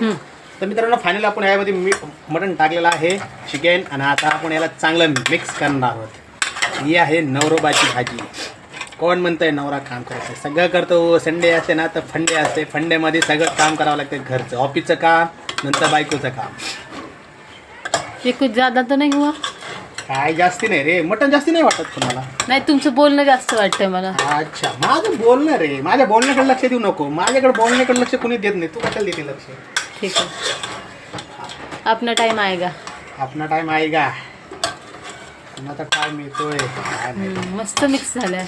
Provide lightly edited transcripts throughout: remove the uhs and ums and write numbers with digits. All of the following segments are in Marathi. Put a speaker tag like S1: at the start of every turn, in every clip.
S1: तर मित्रांनो फायनल आपण यामध्ये मटण टाकलेलं आहे चिकन आणि आता आपण याला चांगलं मिक्स करणार आहोत. ही आहे नवरोबाची भाजी. कोण म्हणतंय नवरा काम करायचं सगळं करतो. संडे असते ना तर फंडे असते. फंडेमध्ये सगळं काम करावं लागतं. घरचं ऑफिसचं काम नंतर बायकोचं काम.
S2: ये कुछ ज्यादा तर नाही हुआ?
S1: काय जास्ती नाही रे. मटण जास्ती नाही वाटत तुम्हाला?
S2: नाही तुमचं बोलणं जास्त वाटतंय मला.
S1: अच्छा माझं बोलणं रे. माझ्या बोलण्याकडे लक्ष देऊ नको. माझ्याकडे बोलण्याकडे लक्ष कोणी देत नाही. तू कशाला देते लक्ष?
S2: ठीक आहे अपना टाइम आएगा.
S1: आपला टाइम आहे का? आता टाइम येतोय.
S2: मस्त मिक्स झालंय.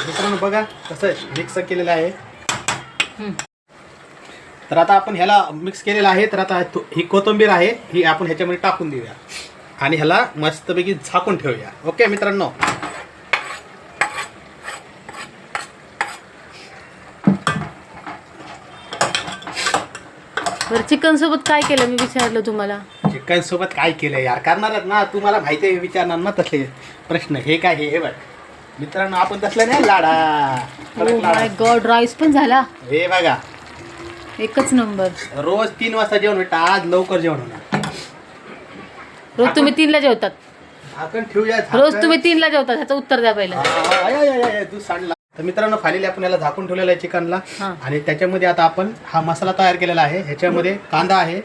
S1: मित्रांनो बघा कसं मिक्स केलेलं आहे. तर आता आपण ह्याला मिक्स केलेलं आहे. तर आता ही कोथिंबीर आहे ही आपण ह्याच्यामध्ये टाकून देऊया आणि ह्याला मस्तपैकी झाकून ठेवूया. ओके मित्रांनो.
S2: बरं चिकन सोबत काय केलं मी विचारलं तुम्हाला.
S1: चिकन सोबत काय केलं यार करणारच ना. तुम्हाला माहिती आहे विचारणार ना तसले प्रश्न. हे काय हे बघ मित्रांनो आपण तसलं नाही लाडा.
S2: माय गॉड राईस पण झाला.
S1: हे बघा
S2: एकच नंबर.
S1: रोज 3 वाजता जेवण भेटतं. आज लवकर जेवण होणार.
S2: रोज तुम्ही 3ला जेवतात.
S1: झाकण ठेवूया.
S2: रोज तुम्ही 3ला जेवतात ह्याचं उत्तर द्या पहिलं.
S1: तू सांडला. तर मित्रांनो फायनली आपण याला झाकून ठेवलेलं आहे चिकनला.
S2: हां.
S1: आणि त्याच्यामध्ये आता आपण हा मसाला तयार केलेला आहे. ह्याच्यामध्ये कांदा आहे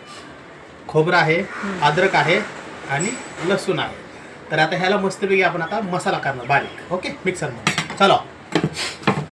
S1: खोबरं आहे अद्रक आहे आणि लसूण आहे. तर आता ह्याला मस्तपैकी आपण आता मसाला करणार बारीक. ओके मिक्सरमध्ये. चलो